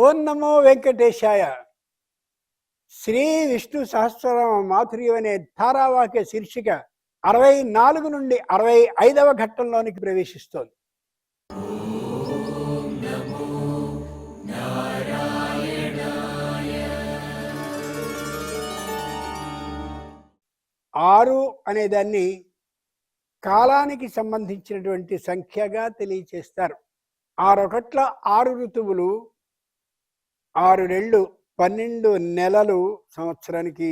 ఓం నమో వెంకటేశాయ. శ్రీ విష్ణు సహస్రనామ మాధుర్యం అనే ధారావాక్య శీర్షిక 64 నుండి 65వ ఘట్టంలోనికి ప్రవేశిస్తోంది. ఆరు అనేదాన్ని కాలానికి సంబంధించినటువంటి సంఖ్యగా తెలియచేస్తారు. 6 ఋతువులు, 6 నెలలు, 12 నెలలు సంవత్సరానికి,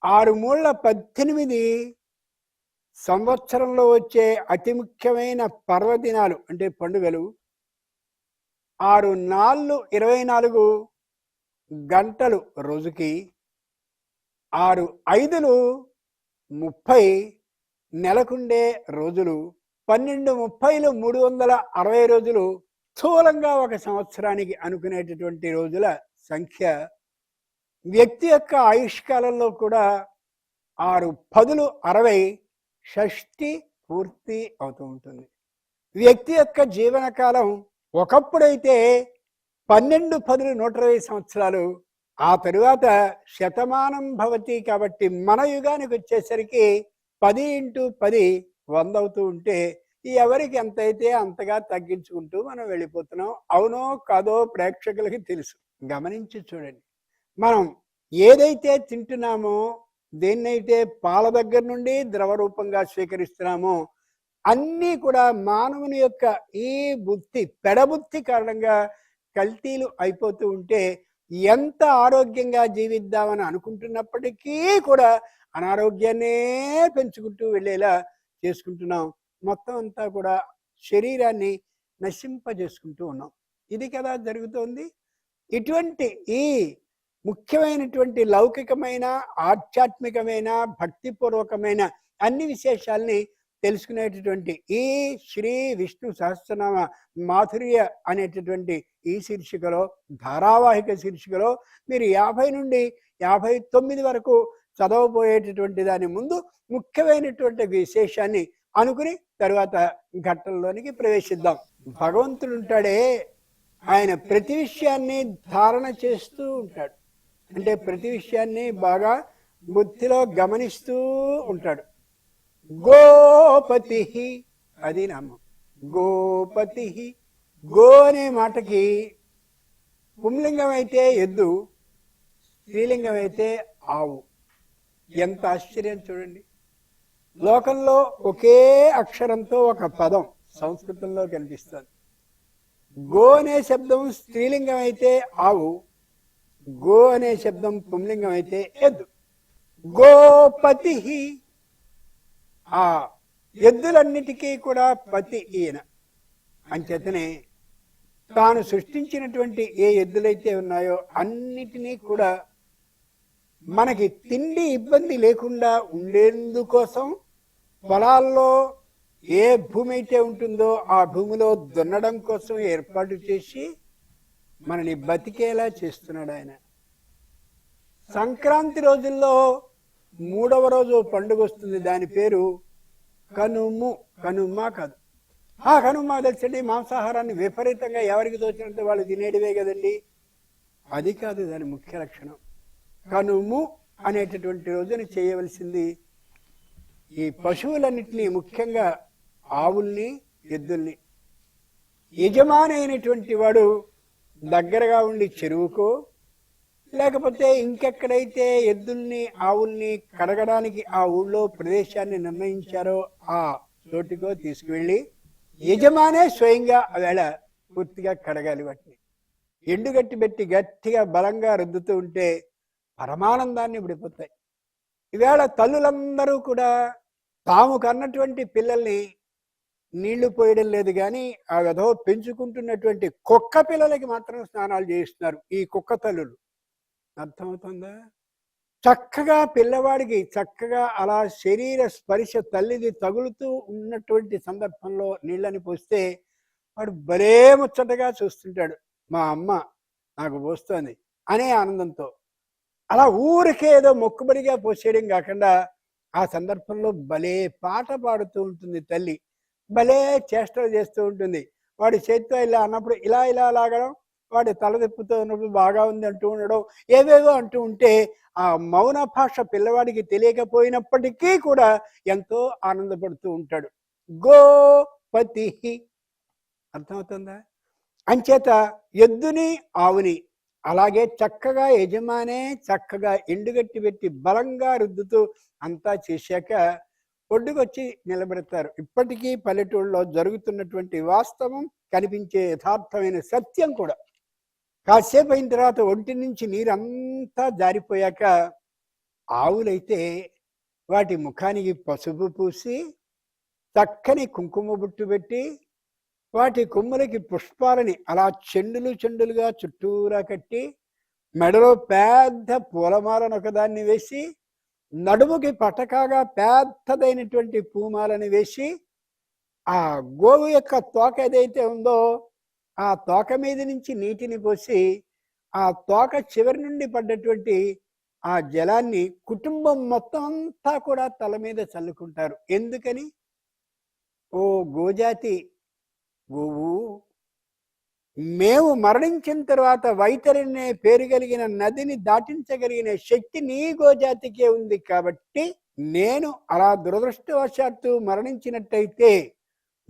6 మూళ్ళ 18 సంవత్సరంలో వచ్చే అతి ముఖ్యమైన పర్వదినాలు అంటే పండుగలు, 6 నాళ్ళు 24 గంటలు రోజుకి, 6 ఐదులు 30 నెలకుండే రోజులు, 12 30లు 360 రోజులు స్థూలంగా ఒక సంవత్సరానికి అనుకునేటటువంటి రోజుల సంఖ్య. వ్యక్తి యొక్క ఆయుష్కాలంలో కూడా 6 పదులు 60 షష్ఠి పూర్తి అవుతూ ఉంటుంది. వ్యక్తి యొక్క జీవనకాలం ఒకప్పుడైతే 12 పదులు 120 సంవత్సరాలు, ఆ తరువాత శతమానం భవతి కాబట్టి మన యుగానికి వచ్చేసరికి 10 × 10 100 అవుతూ ఉంటే ఎవరికి ఎంతైతే అంతగా తగ్గించుకుంటూ మనం వెళ్ళిపోతున్నాం. అవునో కాదో ప్రేక్షకులకి తెలుసు. గమనించి చూడండి. మనం ఏదైతే తింటున్నామో, దేన్నైతే పాల దగ్గర నుండి ద్రవ రూపంగా స్వీకరిస్తున్నామో అన్నీ కూడా మానవుని యొక్క ఈ బుద్ధి పెడబుద్ధి కారణంగా కల్తీలు అయిపోతూ ఉంటే ఎంత ఆరోగ్యంగా జీవిద్దామని అనుకుంటున్నప్పటికీ కూడా అనారోగ్యాన్నే పెంచుకుంటూ వెళ్ళేలా చేసుకుంటున్నాం. మొత్తం అంతా కూడా శరీరాన్ని నశింపజేసుకుంటూ ఉన్నాం. ఇది కదా జరుగుతోంది. ఇటువంటి ఈ ముఖ్యమైనటువంటి లౌకికమైన, ఆధ్యాత్మికమైన, భక్తిపూర్వకమైన అన్ని విశేషాల్ని తెలుసుకునేటటువంటి ఈ శ్రీ విష్ణు సహస్రనామ మాధుర్య అనేటటువంటి ఈ శీర్షికలో, ధారావాహిక శీర్షికలో మీరు 50 నుండి 59 వరకు చదవబోయేటటువంటి దాని ముందు ముఖ్యమైనటువంటి విశేషాన్ని అనుకుని తరువాత ఘట్టంలోనికి ప్రవేశిద్దాం. భగవంతుడు ఉంటాడే, ఆయన ప్రతి విషయాన్ని ధారణ చేస్తూ ఉంటాడు. అంటే ప్రతి విషయాన్ని బాగా బుద్ధిలో గమనిస్తూ ఉంటాడు. గోపతి, అది నామం. గోపతి, గో అనే మాటకి పుంలింగం అయితే ఎద్దు, స్త్రీలింగం అయితే ఆవు. ఎంత ఆశ్చర్యం చూడండి. లోకంలో ఒకే అక్షరంతో ఒక పదం సంస్కృతంలో కనిపిస్తుంది. గో అనే శబ్దం స్త్రీలింగం అయితే ఆవు, గో అనే శబ్దం పుంలింగం అయితే ఎద్దు. గోపతి, ఆ ఎద్దులన్నిటికీ కూడా పతి ఈయన. అంచేతనే తాను సృష్టించినటువంటి ఏ ఎద్దులైతే ఉన్నాయో అన్నిటినీ కూడా మనకి తిండి ఇబ్బంది లేకుండా ఉండేందుకోసం పొలాల్లో ఏ భూమి అయితే ఉంటుందో ఆ భూమిలో దున్నడం కోసం ఏర్పాటు చేసి మనని బతికేలా చేస్తున్నాడు ఆయన. సంక్రాంతి రోజుల్లో 3వ రోజు పండుగ వస్తుంది. దాని పేరు కనుము. కనుమ కాదు, ఆ కనుమ తెలుసండి. మాంసాహారాన్ని విపరీతంగా ఎవరికి తోచినంత వాళ్ళు తినేటివే కదండి. అది కాదు దాని ముఖ్య లక్షణం. కనుము అనేటటువంటి రోజుని చేయవలసింది ఈ పశువులన్నిటినీ, ముఖ్యంగా ఆవుల్ని, ఎద్దుల్ని యజమాని అయినటువంటి వాడు దగ్గరగా ఉండి చెరువుకో, లేకపోతే ఇంకెక్కడైతే ఎద్దుల్ని, ఆవుల్ని కడగడానికి ఆ ఊళ్ళో ప్రదేశాన్ని నిర్ణయించారో ఆ చోటుకో తీసుకువెళ్ళి యజమానే స్వయంగా ఆవేళ పూర్తిగా కడగాలి. వాటిని ఎండుగట్టి పెట్టి గట్టిగా బలంగా రుద్దుతూ ఉంటే పరమానందాన్ని విడిపోతాయి. ఈవేళ తల్లులందరూ కూడా తాము కన్నటువంటి పిల్లల్ని నీళ్లు పోయడం లేదు, కానీ ఆ విధవ పెంచుకుంటున్నటువంటి కుక్క పిల్లలకి మాత్రం స్నానాలు చేయిస్తున్నారు ఈ కుక్క తల్లులు. అర్థమవుతుందా? చక్కగా పిల్లవాడికి చక్కగా అలా శరీర స్పర్శ తల్లిది తగులుతూ ఉన్నటువంటి సందర్భంలో నీళ్ళని పోస్తే వాడు భలే ముచ్చటగా చూస్తుంటాడు. మా అమ్మ నాకు పోస్తోంది అనే ఆనందంతో. అలా ఊరికే ఏదో మొక్కుబడిగా పోసేయడం కాకుండా ఆ సందర్భంలో భలే పాట పాడుతూ ఉంటుంది తల్లి, భలే చేష్టలు చేస్తూ ఉంటుంది. వాడి చేతితో ఇలా అన్నప్పుడు ఇలా ఇలా లాగడం, వాడి తల తిప్పుతూ ఉన్నప్పుడు బాగా ఉంది అంటూ ఉండడం, ఏవేవో అంటూ ఉంటే ఆ మౌన భాష పిల్లవాడికి తెలియకపోయినప్పటికీ కూడా ఎంతో ఆనందపడుతూ ఉంటాడు. గోపతి అర్థమవుతుందా? అంచేత ఎద్దుని ఆవుని అలాగే చక్కగా యజమానే చక్కగా ఎండుగట్టి పెట్టి బలంగా రుద్దుతూ అంతా చేశాక ఒడ్డుకొచ్చి నిలబెడతారు. ఇప్పటికీ పల్లెటూళ్ళలో జరుగుతున్నటువంటి వాస్తవం, కనిపించే యథార్థమైన సత్యం కూడా. కాసేపు అయిన తర్వాత ఒంటి నుంచి నీరంతా జారిపోయాక ఆవులైతే వాటి ముఖానికి పసుపు పూసి చక్కని కుంకుమ బుట్టు పెట్టి వాటి కొమ్ములకి పుష్పాలని అలా చెండులు చెండులుగా చుట్టూరా కట్టి మెడలో పెద్ద పూలమాలను ఒకదాన్ని వేసి నడుముకి పటకాగా పెద్దదైనటువంటి పూమాలని వేసి ఆ గోవు యొక్క తోక ఏదైతే ఉందో ఆ తోక మీద నుంచి నీటిని పోసి ఆ తోక చివరి నుండి పడ్డటువంటి ఆ జలాన్ని కుటుంబం మొత్తం అంతా కూడా తల మీద చల్లుకుంటారు. ఎందుకని? ఓ గోజాతి గోవు, మేము మరణించిన తర్వాత వైతరినే పేరు కలిగిన నదిని దాటించగలిగిన శక్తి నీ గోజాతికే ఉంది కాబట్టి నేను అలా దురదృష్టవశాత్తు మరణించినట్టయితే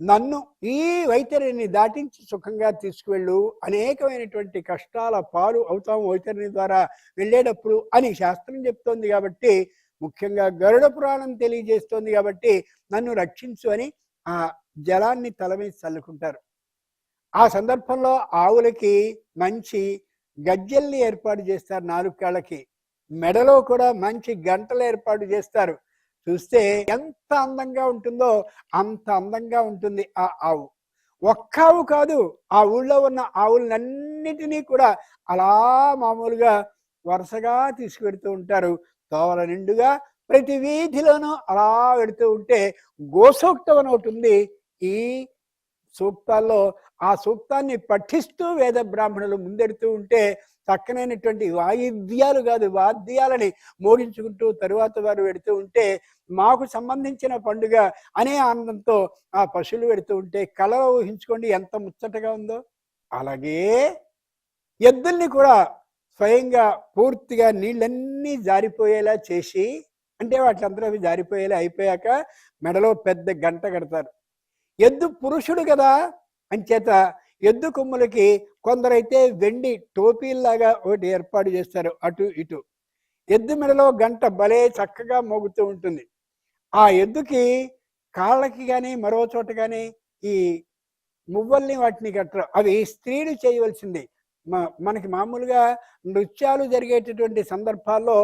నన్ను ఈ వైతరిని దాటించి సుఖంగా తీసుకువెళ్ళు, అనేకమైనటువంటి కష్టాల పాలు అవుతాం వైతరిని ద్వారా వెళ్ళేటప్పుడు అని శాస్త్రం చెప్తోంది కాబట్టి, ముఖ్యంగా గరుడ పురాణం తెలియజేస్తోంది కాబట్టి నన్ను రక్షించు అని ఆ జలాన్ని తల మీద చల్లుకుంటారు. ఆ సందర్భంలో ఆవులకి మంచి గజ్జల్ని ఏర్పాటు చేస్తారు, 4 కాళ్ళకి మెడలో కూడా మంచి గంటలు ఏర్పాటు చేస్తారు. చూస్తే ఎంత అందంగా ఉంటుందో అంత అందంగా ఉంటుంది ఆ ఆవు. ఒక్క ఆవు కాదు, ఆ ఊళ్ళో ఉన్న ఆవులన్నిటినీ కూడా అలా మామూలుగా వరుసగా తీసుకువెడుతూ ఉంటారు. తోవల నిండుగా ప్రతి వీధిలోనూ అలా వెడుతూ ఉంటే గోసూక్తం అని ఒకటి ఉంది ఈ సూక్తాల్లో. ఆ సూక్తాన్ని పఠిస్తూ వేద బ్రాహ్మణులు ముందెడుతూ ఉంటే చక్కనైనటువంటి వాయిద్యాలు కాదు వాద్యాలని మోగించుకుంటూ తరువాత వారు వెడుతూ ఉంటే మాకు సంబంధించిన పండుగ అనే ఆనందంతో ఆ పశువులు వెడుతూ ఉంటే కళలో ఊహించుకోండి ఎంత ముచ్చటగా ఉందో. అలాగే ఎద్దుల్ని కూడా స్వయంగా పూర్తిగా నీళ్ళన్నీ జారిపోయేలా చేసి, అంటే వాటిలందరూ అవి జారిపోయేలా అయిపోయాక మెడలో పెద్ద గంట కడతారు. ఎద్దు పురుషుడు కదా అంచేత ఎద్దు కొమ్ములకి కొందరైతే వెండి టోపీల్లాగా ఒకటి ఏర్పాటు చేస్తారు అటు ఇటు. ఎద్దు మెడలో గంట భలే చక్కగా మోగుతూ ఉంటుంది. ఆ ఎద్దుకి కాళ్ళకి కానీ మరో చోట కానీ ఈ మువ్వల్ని వాటిని కట్టరు, అవి స్త్రీలు చేయవలసింది. మనకి మామూలుగా నృత్యాలు జరిగేటటువంటి సందర్భాల్లో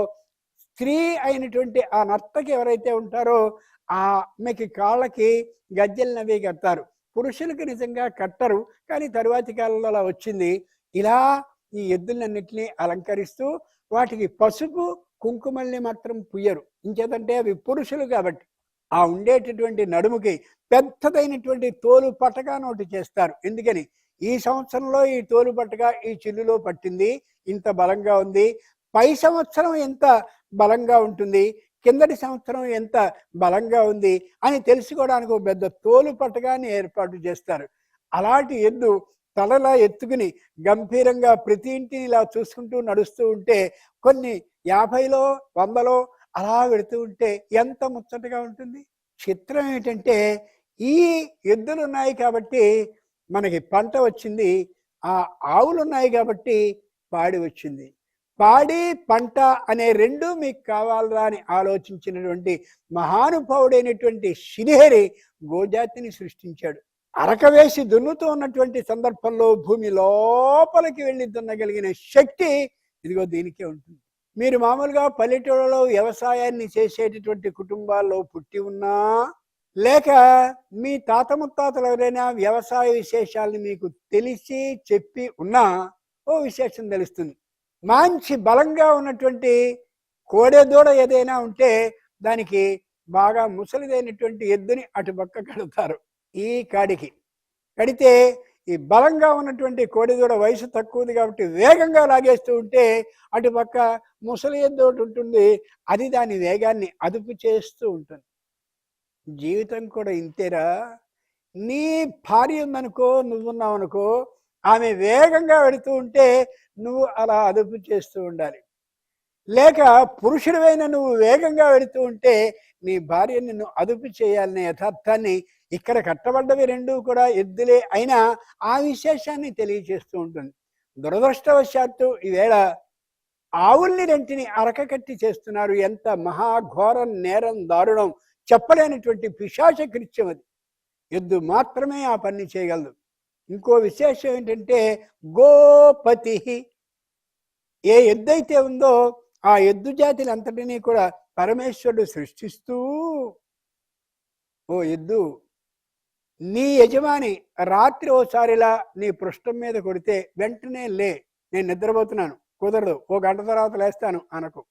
స్త్రీ అయినటువంటి ఆ నర్తకి ఎవరైతే ఉంటారో ఆమెకి కాళ్ళకి గజ్జెలనవి కడతారు. పురుషులకి నిజంగా కట్టరు, కానీ తరువాతి కాలంలో అలా వచ్చింది. ఇలా ఈ ఎద్దులన్నింటినీ అలంకరిస్తూ వాటికి పసుపు కుంకుమల్ని మాత్రం పుయ్యరు. ఇంకేదంటే అవి పురుషులు కాబట్టి. ఆ ఉండేటటువంటి నడుముకి పెద్దదైనటువంటి తోలు పటగా నోటి చేస్తారు. ఎందుకని? ఈ సంవత్సరంలో ఈ తోలు పట్టగా ఈ చిల్లులో పట్టింది, ఇంత బలంగా ఉంది, పై సంవత్సరం ఎంత బలంగా ఉంటుంది, కిందటి సంవత్సరం ఎంత బలంగా ఉంది అని తెలుసుకోవడానికి ఒక పెద్ద తోలు పట్టగాన్ని ఏర్పాటు చేస్తారు. అలాంటి ఎద్దు తలలా ఎత్తుకుని గంభీరంగా ప్రతి ఇంటిని ఇలా చూసుకుంటూ నడుస్తూ ఉంటే కొన్ని 50లో 100లో అలా వెళుతూ ఉంటే ఎంత ముచ్చటగా ఉంటుంది. చిత్రం ఏంటంటే ఈ ఎద్దులు ఉన్నాయి కాబట్టి మనకి పంట వచ్చింది, ఆ ఆవులు ఉన్నాయి కాబట్టి పాడి వచ్చింది. పాడి పంట అనే రెండు మీకు కావాలా అని ఆలోచించినటువంటి మహానుభావుడైనటువంటి శ్రీహరి గోజాతిని సృష్టించాడు. అరక వేసి దున్నుతూ ఉన్నటువంటి సందర్భంలో భూమి లోపలికి వెళ్ళి దున్నగలిగిన శక్తి ఇదిగో దీనికే ఉంటుంది. మీరు మామూలుగా పల్లెటూళ్ళలో వ్యవసాయాన్ని చేసేటటువంటి కుటుంబాల్లో పుట్టి ఉన్నా, లేక మీ తాత ముత్తాతలు ఎవరైనా వ్యవసాయ విశేషాలను మీకు తెలిసి చెప్పి ఉన్నా ఓ విశేషం తెలుస్తుంది. మంచి బలంగా ఉన్నటువంటి కోడెదూడ ఏదైనా ఉంటే దానికి బాగా ముసలిదైనటువంటి ఎద్దుని అటుపక్క కడతారు. ఈ కాడికి కడితే ఈ బలంగా ఉన్నటువంటి కోడెదూడ వయసు తక్కువది కాబట్టి వేగంగా లాగేస్తూ ఉంటే అటుపక్క ముసలి ఎద్దు ఒకటి ఉంటుంది, అది దాని వేగాన్ని అదుపు చేస్తూ ఉంటుంది. జీవితం కూడా ఇంతేరా. నీ భార్య ఉందనుకో, నువ్వున్నావు అనుకో, ఆమె వేగంగా వెళుతూ ఉంటే నువ్వు అలా అదుపు చేస్తూ ఉండాలి. లేక పురుషుడివైన నువ్వు వేగంగా వెళుతూ ఉంటే నీ భార్య నిన్ను అదుపు చేయాలనే యథార్థాన్ని, ఇక్కడ కట్టబడ్డవి రెండూ కూడా ఎద్దులే అయినా ఆ విశేషాన్ని తెలియచేస్తూ ఉంటుంది. దురదృష్టవశాత్తు ఈవేళ ఆవుల్ని రెంటిని అరకకట్టి చేస్తున్నారు. ఎంత మహాఘోరం, నేరం, దారుణం, చెప్పలేనటువంటి పిశాచ కృత్యం అది. ఎద్దు మాత్రమే ఆ పని చేయగలదు. ఇంకో విశేషం ఏంటంటే గోపతి. ఏ ఎద్దైతే ఉందో ఆ ఎద్దు జాతిని అంతటినీ కూడా పరమేశ్వరుడు సృష్టిస్తూ, ఓ ఎద్దు, నీ యజమాని రాత్రి ఓసారిలా నీ పృష్ఠం మీద కొడితే వెంటనే లే, నేను నిద్రపోతున్నాను, కుదరదు, ఓ గంట తర్వాత లేస్తాను అనకు.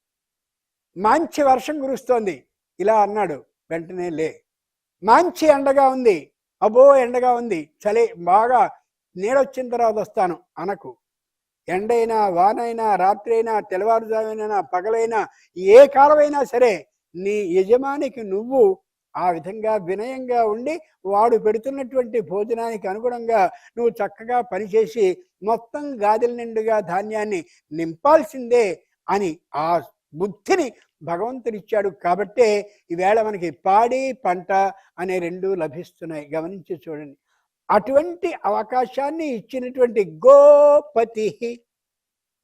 మంచి వర్షం కురుస్తోంది, ఇలా అన్నాడు, వెంటనే లే. మంచి ఎండగా ఉంది, అబ్బో ఎండగా ఉంది, చలి బాగా నీడొచ్చిన తర్వాత వస్తాను అనకు. ఎండైనా, వానైనా, రాత్రి అయినా, తెల్లవారుజామునైనా, పగలైనా, ఏ కాలమైనా సరే నీ యజమానికి నువ్వు ఆ విధంగా వినయంగా ఉండి వాడు పెడుతున్నటువంటి భోజనానికి అనుగుణంగా నువ్వు చక్కగా పనిచేసి మొత్తం గాదిల నిండుగా ధాన్యాన్ని నింపాల్సిందే అని ఆ బుద్ధిని భగవంతుడిచ్చాడు. కాబట్టే ఈవేళ మనకి పాడి, పంట అనే రెండు లభిస్తున్నాయి. గమనించి చూడండి. అటువంటి అవకాశాన్ని ఇచ్చినటువంటి గోపతి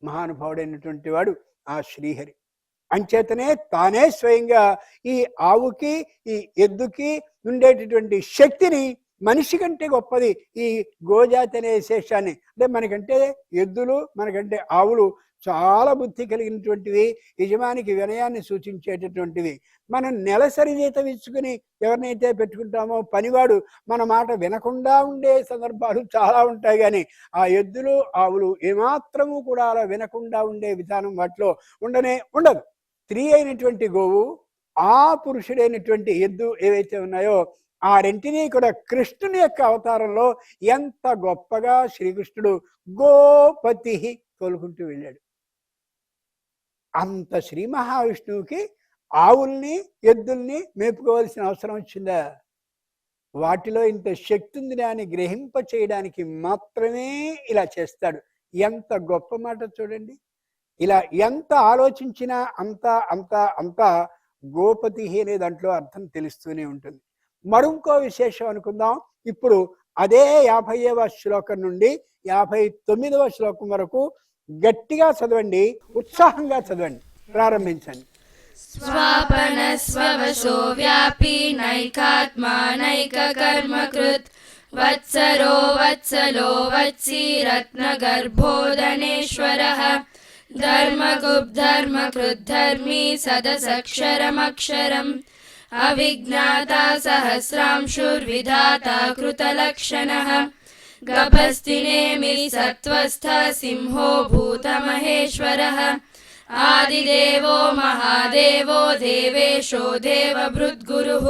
మహానుభావుడైనటువంటి వాడు ఆ శ్రీహరి. అంచేతనే తానే స్వయంగా ఈ ఆవుకి, ఈ ఎద్దుకి ఉండేటటువంటి శక్తిని మనిషి కంటే గొప్పది ఈ గోజాతి అనే శేషాన్ని. అంటే మనకంటే ఎద్దులు, మనకంటే ఆవులు చాలా బుద్ధి కలిగినటువంటివి, యజమానికి వినయాన్ని సూచించేటటువంటివి. మనం నెలసరి జీతం ఇచ్చుకుని ఎవరినైతే పెట్టుకుంటామో పనివాడు మన మాట వినకుండా ఉండే సందర్భాలు చాలా ఉంటాయి. కానీ ఆ ఎద్దులు, ఆవులు ఏమాత్రము కూడా అలా వినకుండా ఉండే విధానం వాటిలో ఉండదు. స్త్రీ అయినటువంటి గోవు, ఆ పురుషుడైనటువంటి ఎద్దు ఏవైతే ఉన్నాయో ఆ రెంటినీ కూడా కృష్ణుని యొక్క అవతారంలో ఎంత గొప్పగా శ్రీకృష్ణుడు గోపతి తోలుకుంటూ వెళ్ళాడు. అంత శ్రీ మహావిష్ణువుకి ఆవుల్ని, ఎద్దుల్ని మేపుకోవాల్సిన అవసరం వచ్చిందా? వాటిలో ఇంత శక్తి ఉంది అని గ్రహింప చేయడానికి మాత్రమే ఇలా చేస్తాడు. ఎంత గొప్ప మాట చూడండి. ఇలా ఎంత ఆలోచించినా అంతా అంతా అంతా గోపతి అనే దాంట్లో అర్థం తెలుస్తూనే ఉంటుంది. మరొక విశేషం అనుకుందాం. ఇప్పుడు అదే 50వ శ్లోకం నుండి 59వ శ్లోకం వరకు గట్టిగా చదవండి, ఉత్సాహంగా చదవండి, ప్రారంభించండి. స్వాపన స్వవశో వ్యాపీ నైకాత్మా నైక కర్మకృత్ వత్సరో వత్సలో వత్సీ రత్నగర్భోదనేశ్వరః ధర్మగుప్ధర్మకృద్ధర్మీ సదసక్షరమక్షరం అవిజ్ఞాతా సహస్రాంశుర్విధాతా కృతలక్షణః గభస్తినేమి సత్వస్థ సింహో భూతమహేశ్వరః ఆదిదేవో మహాదేవో దేవేశో దేవభృద్గురుః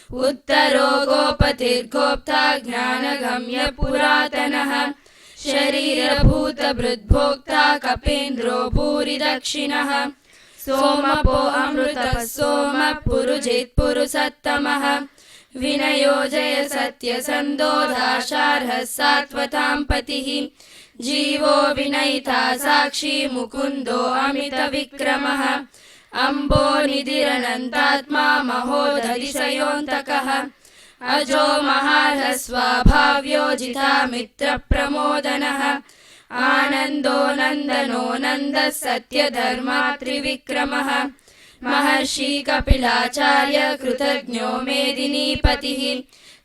ఉత్తరో గోపతిర్గోప్తా జ్ఞానగమ్య పురాతనః శరీరభూతభృద్భోక్తా కపీంద్రో భూరి దక్షిణః సోమపో అమృతః సోమః పురుజిత్ పురుషత్తమః వినయో జయ సత్యసందోధాశార్హः సాత్వతాం పతిః జీవో వినయితా సాక్షి ముకుందో అమిత విక్రమః అంబో నిధిరనంతాత్మా మహోదధిశయోంతకః అజో మహార్హస్వాభావ్యో జితా మిత్ర ప్రమోదనః ఆనందో నందనో నందః సత్యధర్మా త్రివిక్రమః మహర్షి కపిలాచార్య కృతజ్ఞో మేదినీపతిః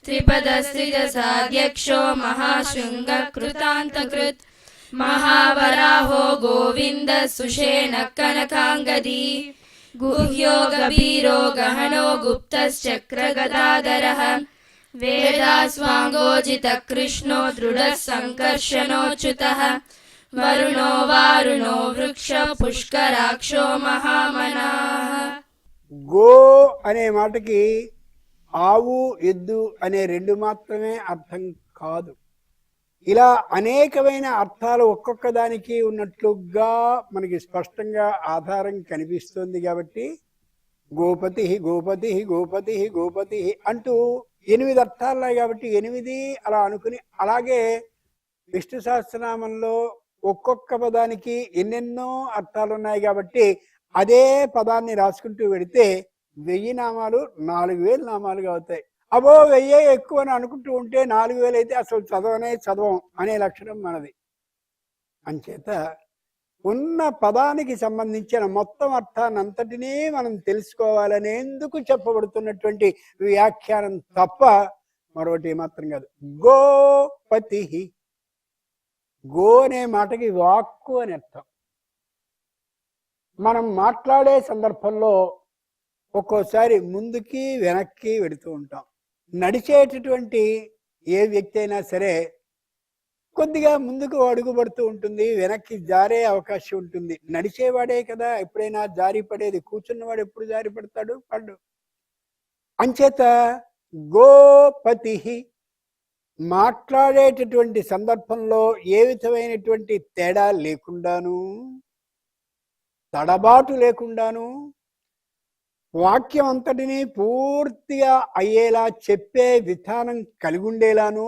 త్రిపదస్త్రిదశాధ్యక్షో మహాశృంగ కృతాంతకృత్ మహావరాహో గోవింద సుషేణ కనకాంగదీ గుహ్యో గభీరో గహనో గుప్తశ్చక్రగదాధరః వేదాస్వాంగోజిత కృష్ణో దృఢ సంకర్షణోచ్యుతః వరుణో వారుణో వృక్ష పుష్కరాక్షో మహామనాః. గో అనే మాటకి ఆవు, ఎద్దు అనే రెండు మాత్రమే అర్థం కాదు. ఇలా అనేకమైన అర్థాలు ఒక్కొక్క దానికి ఉన్నట్లుగా మనకి స్పష్టంగా ఆధారం కనిపిస్తుంది. కాబట్టి గోపతి గోపతి గోపతి గోపతి అంటూ 8 అర్థాలున్నాయి. కాబట్టి 8 అలా అనుకుని అలాగే విష్ణు సహస్రనామంలో ఒక్కొక్క పదానికి ఎన్నెన్నో అర్థాలు ఉన్నాయి కాబట్టి అదే పదాన్ని రాసుకుంటూ వెడితే 1000 నామాలు 4000 నామాలుగా అవుతాయి. అబో 1000 ఎక్కువ అని అనుకుంటూ ఉంటే 4000 అయితే అసలు చదవం అనే లక్షణం మనది. అంచేత ఉన్న పదానికి సంబంధించిన మొత్తం అర్థాన్ని అంతటినీ మనం తెలుసుకోవాలనేందుకు చెప్పబడుతున్నటువంటి వ్యాఖ్యానం తప్ప మరొకటి మాత్రం కాదు. గోపతి, గో అనే మాటకి వాక్కు అని అర్థం. మనం మాట్లాడే సందర్భంలో ఒక్కోసారి ముందుకి వెనక్కి వెడుతూ ఉంటాం. నడిచేటటువంటి ఏ వ్యక్తి అయినా సరే కొద్దిగా ముందుకు అడుగుపడుతూ ఉంటుంది, వెనక్కి జారే అవకాశం ఉంటుంది. నడిచేవాడే కదా ఎప్పుడైనా జారి పడేది, కూర్చున్నవాడు ఎప్పుడు జారి పడతాడు? పడ్డు. అంచేత గోపతి మాట్లాడేటటువంటి సందర్భంలో ఏ విధమైనటువంటి తేడా లేకుండాను, తడబాటు లేకుండాను, వాక్యం అంతటినీ పూర్తిగా అయ్యేలా చెప్పే విధానం కలిగి ఉండేలాను,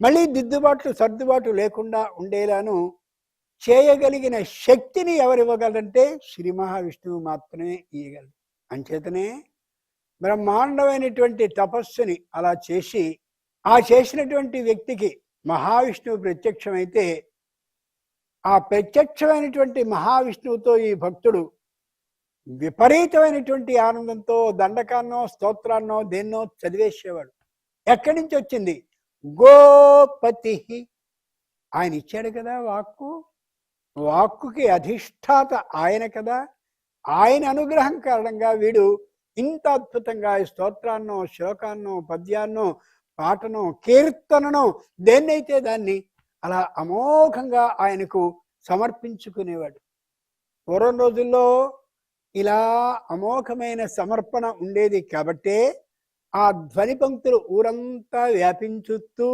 మళ్ళీ దిద్దుబాట్లు సర్దుబాటు లేకుండా ఉండేలాను చేయగలిగిన శక్తిని ఎవరివ్వగలరంటే శ్రీ మహావిష్ణువు మాత్రమే ఇవ్వగలరు. అంచేతనే బ్రహ్మాండమైనటువంటి తపస్సుని అలా చేసి ఆ చేసినటువంటి వ్యక్తికి మహావిష్ణువు ప్రత్యక్షమైతే ఆ ప్రత్యక్షమైనటువంటి మహావిష్ణువుతో ఈ భక్తుడు విపరీతమైనటువంటి ఆనందంతో దండకాన్నో స్తోత్రాన్నో దేన్నో చదివేసేవాడు. ఎక్కడి నుంచి వచ్చింది? గోపతి. ఆయన ఇచ్చాడు కదా వాక్కు, వాక్కుకి అధిష్టాత ఆయన కదా. ఆయన అనుగ్రహం కారణంగా వీడు ఇంత అద్భుతంగా స్తోత్రాన్నో శ్లోకాన్నో పద్యాన్నో పాటనో కీర్తననో దేన్నైతే దాన్ని అలా అమోఘంగా ఆయనకు సమర్పించుకునేవాడు. పూర్వం రోజుల్లో ఇలా అమోఘమైన సమర్పణ ఉండేది కాబట్టే ఆ ధ్వని పంక్తులు ఊరంతా వ్యాపించుతూ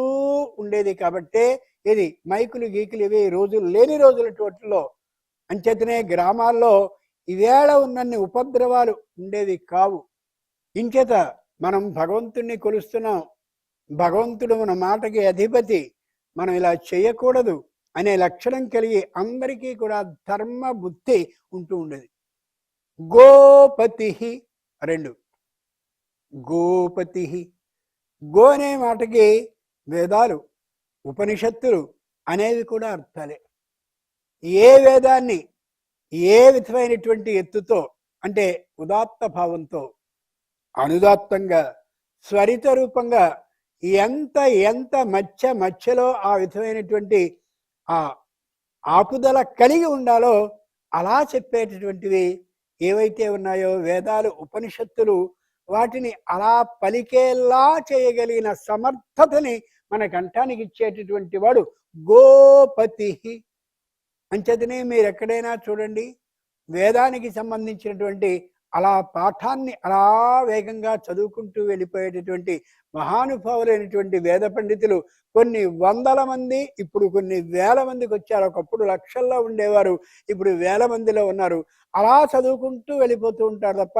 ఉండేది కాబట్టే ఇది మైకులు గీకులు ఇవి రోజులు లేని రోజులటోటిలో. అంచేతనే గ్రామాల్లో ఈవేళ ఉన్నన్ని ఉపద్రవాలు ఉండేవి కావు. ఇంచేత మనం భగవంతుణ్ణి కొలుస్తున్నాం, భగవంతుడు మన మాటకి అధిపతి, మనం ఇలా చేయకూడదు అనే లక్షణం కలిగి అందరికీ కూడా ధర్మ బుద్ధి ఉంటూ ఉండేది. గోపతి 2 గోపతి. గో అనే మాటకి వేదాలు ఉపనిషత్తులు అనేవి కూడా అర్థాలే. ఏ వేదాన్ని ఏ విధమైనటువంటి ఎత్తుతో అంటే ఉదాత్త భావంతో అనుదాత్తంగా స్వరిత రూపంగా ఎంత ఎంత మధ్యలో ఆ విధమైనటువంటి ఆ ఆపుదల కలిగి ఉండాలో అలా చెప్పేటటువంటివి ఏవైతే ఉన్నాయో వేదాలు ఉపనిషత్తులు, వాటిని అలా పలికేలా చేయగలిగిన సమర్థతని మన కంఠానికి ఇచ్చేటటువంటి వాడు గోపతి. అంచేతనే మీరు ఎక్కడైనా చూడండి వేదానికి సంబంధించినటువంటి అలా పాఠాన్ని అలా వేగంగా చదువుకుంటూ వెళ్ళిపోయేటటువంటి మహానుభావులైనటువంటి వేద పండితులు కొన్ని వందల మంది, ఇప్పుడు కొన్ని వేల మందికి వచ్చారు. ఒకప్పుడు లక్షల్లో ఉండేవారు, ఇప్పుడు వేల మందిలో ఉన్నారు. అలా చదువుకుంటూ వెళ్ళిపోతూ ఉంటారు తప్ప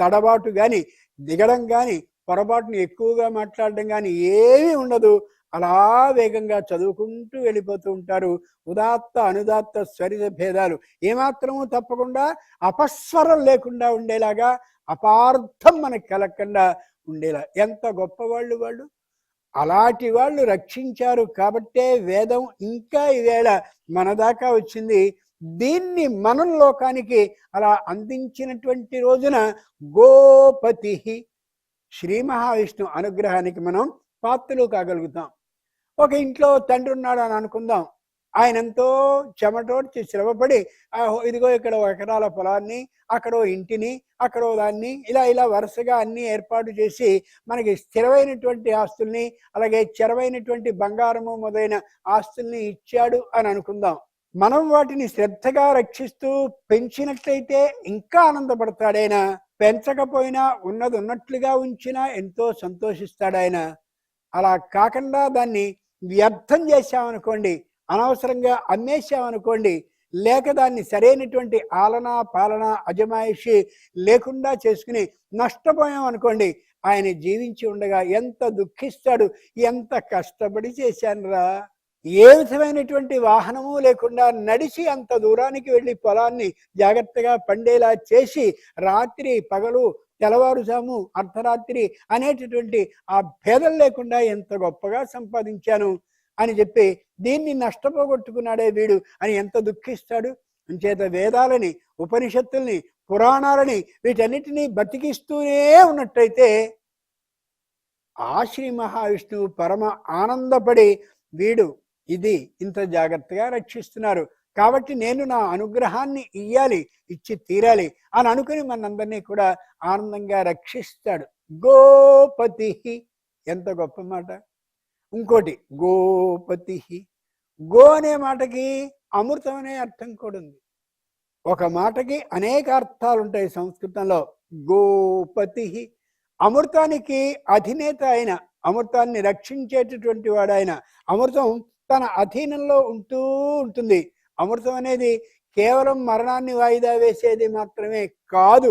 తడబాటు కానీ దిగడం కానీ పొరపాటును ఎక్కువగా మాట్లాడడం కానీ ఏమీ ఉండదు. అలా వేగంగా చదువుకుంటూ వెళ్ళిపోతూ ఉంటారు. ఉదాత్త అనుదాత్త స్వరిత భేదాలు ఏమాత్రము తప్పకుండా అపస్వరం లేకుండా ఉండేలాగా, అపార్థం మనకు కలగకుండా ఉండేలా ఎంత గొప్పవాళ్ళు వాళ్ళు. అలాంటి వాళ్ళు రక్షించారు కాబట్టే వేదం ఇంకా ఈవేళ మన దాకా వచ్చింది. దీన్ని మనం లోకానికి అలా అందించినటువంటి రోజున గోపతి శ్రీ మహావిష్ణు అనుగ్రహానికి మనం పాత్రలు కాగలుగుతాం. ఒక ఇంట్లో తండ్రి ఉన్నాడు అని అనుకుందాం. ఆయన ఎంతో చెమటోడ్చి శ్రమపడి ఇదిగో ఇక్కడ 1 ఎకరాల పొలాన్ని, అక్కడో ఇంటిని, అక్కడో దాన్ని ఇలా వరుసగా అన్ని ఏర్పాటు చేసి మనకి స్థిరమైనటువంటి ఆస్తుల్ని అలాగే స్థిరమైనటువంటి బంగారము మొదలైన ఆస్తుల్ని ఇచ్చాడు అని అనుకుందాం. మనం వాటిని శ్రద్ధగా రక్షిస్తూ పెంచినట్లయితే ఇంకా ఆనందపడతాడాయన. పెంచకపోయినా ఉన్నది ఉన్నట్లుగా ఉంచినా ఎంతో సంతోషిస్తాడాయన. అలా కాకుండా దాన్ని వ్యర్థం చేశామనుకోండి, అనవసరంగా అమ్మేశామనుకోండి, లేక దాన్ని సరైనటువంటి ఆలన పాలన అజమాయిషి లేకుండా చేసుకుని నష్టపోయామనుకోండి, ఆయన జీవించి ఉండగా ఎంత దుఃఖిస్తాడు. ఎంత కష్టపడి చేశానురా, ఏ విధమైనటువంటి వాహనము లేకుండా నడిచి అంత దూరానికి వెళ్ళి పొలాన్ని జాగ్రత్తగా పండేలా చేసి రాత్రి పగలు తెల్లవారుజాము అర్ధరాత్రి అనేటటువంటి ఆ భేదం లేకుండా ఎంత గొప్పగా సంపాదించాను అని చెప్పి దీన్ని నష్టపోగొట్టుకున్నాడే వీడు అని ఎంత దుఃఖిస్తాడు. అంచేత వేదాలని, ఉపనిషత్తుల్ని, పురాణాలని వీటన్నిటినీ బతికిస్తూనే ఉన్నట్టయితే ఆ శ్రీ మహావిష్ణువు పరమ ఆనందపడి వీడు ఇది ఇంత జాగ్రత్తగా రక్షిస్తున్నారు కాబట్టి నేను నా అనుగ్రహాన్ని ఇయ్యాలి, ఇచ్చి తీరాలి అని అనుకుని మనందరినీ కూడా ఆనందంగా రక్షిస్తాడు. గోపతి, ఎంత గొప్ప మాట. ఇంకోటి గోపతి, గో అనే మాటకి అమృతం అనే అర్థం కూడా ఉంది. ఒక మాటకి అనేక అర్థాలు ఉంటాయి సంస్కృతంలో. గోపతి అమృతానికి అధినేత అయిన, అమృతాన్ని రక్షించేటటువంటి వాడు ఆయన. అమృతం తన అధీనంలో ఉంటూ ఉంటుంది. అమృతం అనేది కేవలం మరణాన్ని వాయిదా వేసేది మాత్రమే కాదు,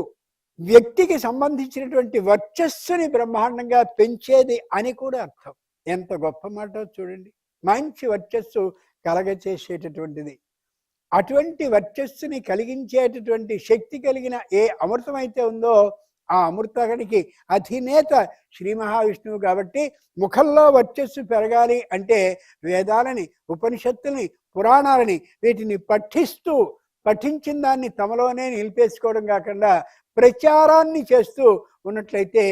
వ్యక్తికి సంబంధించినటువంటి వర్చస్సుని బ్రహ్మాండంగా పెంచేది అని కూడా అర్థం. ఎంత గొప్ప మాట చూడండి. మంచి వర్చస్సు కలగచేసేటటువంటిది. అటువంటి వర్చస్సుని కలిగించేటటువంటి శక్తి కలిగిన ఏ అమృతం అయితే ఉందో ఆ అమృతానికి అధినేత శ్రీ మహావిష్ణువు కాబట్టి ముఖంలో వర్చస్సు పెరగాలి అంటే వేదాలని, ఉపనిషత్తుల్ని, పురాణాలని వీటిని పఠించిన దాన్ని తమలోనే నిలిపేసుకోవడం కాకుండా ప్రచారాన్ని చేస్తూ ఉన్నట్లయితే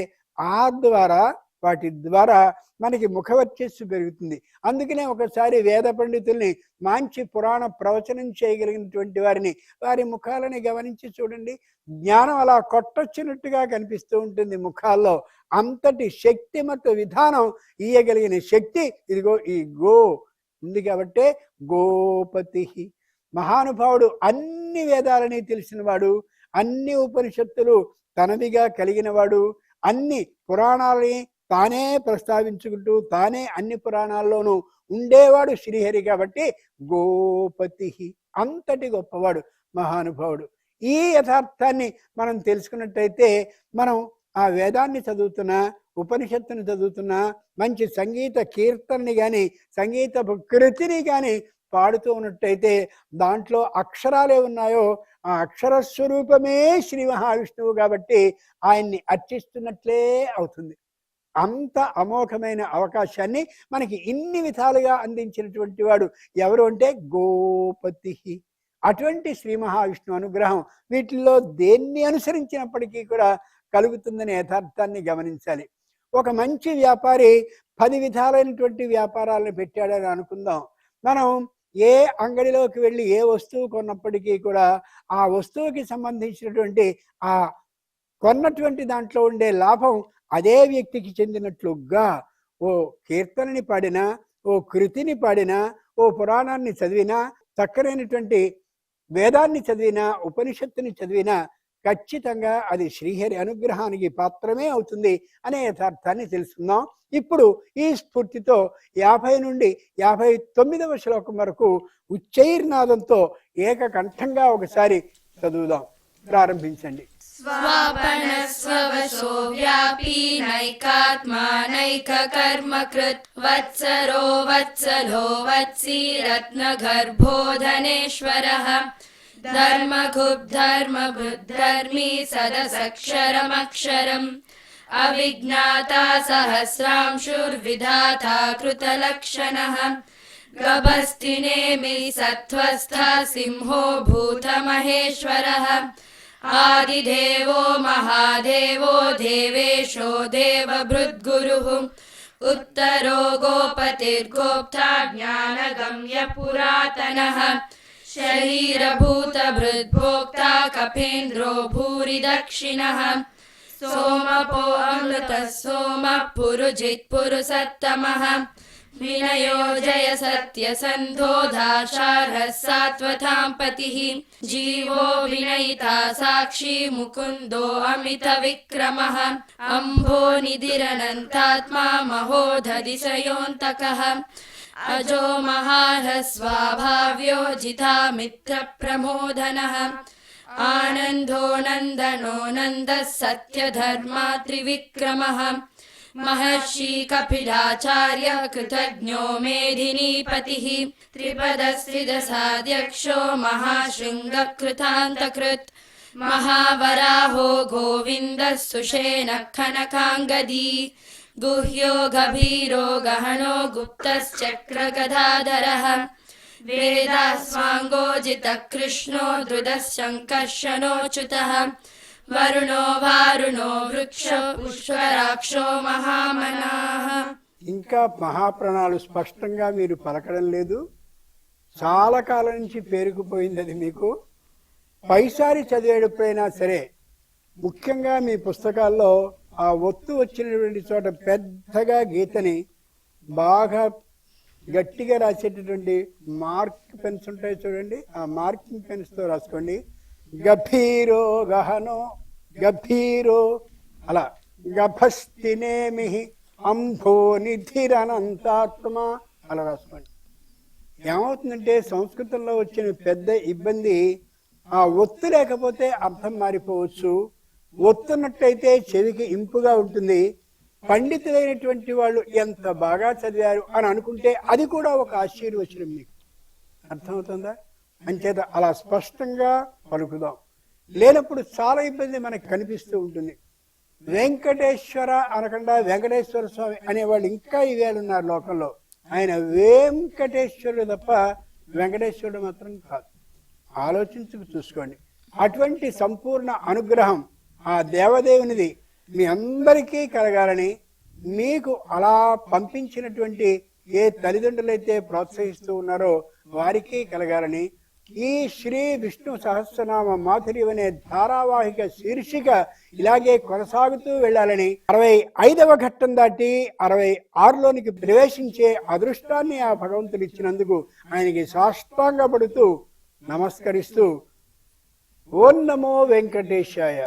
ఆ ద్వారా వాటి ద్వారా మనకి ముఖవర్చస్సు పెరుగుతుంది. అందుకనే ఒకసారి వేద పండితుల్ని, మంచి పురాణ ప్రవచనం చేయగలిగినటువంటి వారిని, వారి ముఖాలని గమనించి చూడండి. జ్ఞానం అలా కొట్టొచ్చినట్టుగా కనిపిస్తూ ఉంటుంది ముఖాల్లో. అంతటి శక్తిమత విధానం ఇయ్యగలిగిన శక్తి ఇదిగో ఈ గో ఉంది కాబట్టే గోపతి. మహానుభావుడు అన్ని వేదాలని తెలిసినవాడు, అన్ని ఉపనిషత్తులు తనవిగా కలిగినవాడు, అన్ని పురాణాలని తానే ప్రస్తావించుకుంటూ తానే అన్ని పురాణాల్లోనూ ఉండేవాడు శ్రీహరి కాబట్టి గోపతి. అంతటి గొప్పవాడు మహానుభావుడు. ఈ యథార్థాన్ని మనం తెలుసుకున్నట్టయితే మనం ఆ వేదాన్ని చదువుతున్నా, ఉపనిషత్తుని చదువుతున్నా, మంచి సంగీత కీర్తనని కానీ సంగీత కృతిని కానీ పాడుతూ ఉన్నట్టయితే దాంట్లో అక్షరాలే ఉన్నాయో ఆ అక్షర స్వరూపమే శ్రీ మహావిష్ణువు కాబట్టి ఆయన్ని అర్చిస్తున్నట్లే అవుతుంది. అంత అమోఘమైన అవకాశాన్ని మనకి ఇన్ని విధాలుగా అందించినటువంటి వాడు ఎవరు అంటే గోపతి. అటువంటి శ్రీ మహావిష్ణువు అనుగ్రహం వీటిల్లో దేన్ని అనుసరించినప్పటికీ కూడా కలుగుతుందనే యథార్థాన్ని గమనించాలి. ఒక మంచి వ్యాపారి 10 విధాలైనటువంటి వ్యాపారాలను పెట్టాడని అనుకుందాం. మనం ఏ అంగడిలోకి వెళ్ళి ఏ వస్తువు కొన్నప్పటికీ కూడా ఆ వస్తువుకి సంబంధించినటువంటి ఆ కొన్నటువంటి దాంట్లో ఉండే లాభం అదే వ్యక్తికి చెందినట్లుగా ఓ కీర్తనని పాడినా, ఓ కృతిని పాడినా, ఓ పురాణాన్ని చదివినా, చక్కరైనటువంటి వేదాన్ని చదివినా, ఉపనిషత్తుని చదివినా ఖచ్చితంగా అది శ్రీహరి అనుగ్రహానికి పాత్రమే అవుతుంది అనే యథార్థాన్ని తెలుసుకుందాం. ఇప్పుడు ఈ స్ఫూర్తితో 50 నుండి 59వ శ్లోకం వరకు ఉచ్చైర్నాదంతో ఏకకంఠంగా ఒకసారి చదువుదాం. ప్రారంభించండి. स्वापन स्ववशो व्यापी नैकात्मा नैककर्मकृत् वत्सरो वत्सलो वत्सी रत्नगर्भो धनेश्वरः धर्मगुब्धर्मभृद्धर्मी सदसक्षरमक्षरम् अविज्ञाता सहस्रांशुर्विधाता कृतलक्षणः गभस्तिनेमि सत्त्वस्था सिंहो भूतमहेश्वरः आदिदेवो महादेवो देवेशो देवभृद्गुरुः उत्तरो गोपतिर्गोप्ता ज्ञानगम्य पुरातनः शरीरभूतभृद्भोक्ता कपेन्द्रो भूरि दक्षिणः सोमपो अमृतः सोमः पुरुजित् पुरुसत्तमः विनयो जय सत्यसन्धो दाशार्हः सात्वतां पतिः जीवो विनयिता साक्षी मुकुन्दो अमितविक्रमः अम्भो निधिरनन्तात्मा महोदधिशयोऽन्तकः अजो महारः स्वाभाव्यो जितामित्रप्रमोदनः आनन्दो नन्दनो नन्दः सत्यधर्मा त्रिविक्रमः महर्षि कपिलाचार्य कृतज्ञो मेदिनीपतिः त्रिपदस्त्रिदशाध्यक्षो महाशृङ्गकृतान्तकृत् महावराहो गोविन्दः सुषेणः कनकाङ्गदी गुह्यो गभीरो गहनो गुप्तश्चक्रगदाधरः वेदास्वाङ्गोजितः कृष्णो धृतः शङ्कर्षणोच्युतः वरुणो वारुणो वृक्षो पुष्कराक्षो महामनाः. ఇంకా మహాప్రాణాలు స్పష్టంగా మీరు పలకడం లేదు. చాలా కాలం నుంచి పేరుకుపోయింది అది మీకు. పైసారి చదివేటప్పుడైనా సరే ముఖ్యంగా మీ పుస్తకాల్లో ఆ ఒత్తు వచ్చినటువంటి చోట పెద్దగా గీతని బాగా గట్టిగా రాసేటటువంటి మార్క్ పెన్స్ ఉంటాయి చూడండి, ఆ మార్కింగ్ పెన్స్తో రాసుకోండి. గభీరో గహనో గభీరో అలా గభస్తినేమి అంభో నిధిరనంతాత్మ అలా రాసుకోండి. ఏమవుతుందంటే సంస్కృతంలో వచ్చిన పెద్ద ఇబ్బంది ఆ ఒత్తు లేకపోతే అర్థం మారిపోవచ్చు, ఒత్తున్నట్టయితే చెవికి ఇంపుగా ఉంటుంది. పండితులైనటువంటి వాళ్ళు ఎంత బాగా చదివారు అని అనుకుంటే అది కూడా ఒక ఆశీర్వచనం. మీకు అర్థమవుతుందా? అంచేత అలా స్పష్టంగా పలుకుదాం. లేనప్పుడు చాలా ఇబ్బంది మనకు కనిపిస్తూ ఉంటుంది. వెంకటేశ్వర అనకుండా వెంకటేశ్వర స్వామి అనేవాళ్ళు ఇంకా ఇవేళ ఉన్నారు లోకంలో. ఆయన వెంకటేశ్వరుడు తప్ప వెంకటేశ్వరుడు మాత్రం కాదు. ఆలోచించుకు చూసుకోండి. అటువంటి సంపూర్ణ అనుగ్రహం ఆ దేవదేవునిది మీ అందరికీ కలగాలని, మీకు అలా పంపించినటువంటి ఏ తల్లిదండ్రులైతే ప్రోత్సహిస్తూ ఉన్నారో వారికి కలగాలని, ఈ శ్రీ విష్ణు సహస్రనామ మాధుర్యం అనే ధారావాహిక శీర్షిక ఇలాగే కొనసాగుతూ వెళ్ళాలని, 65వ ఘట్టం దాటి 66లోనికి ప్రవేశించే అదృష్టాన్ని ఆ భగవంతుడు ఇచ్చినందుకు ఆయనకి సాష్టాంగపడుతూ నమస్కరిస్తూ ఓం నమో వెంకటేశాయ.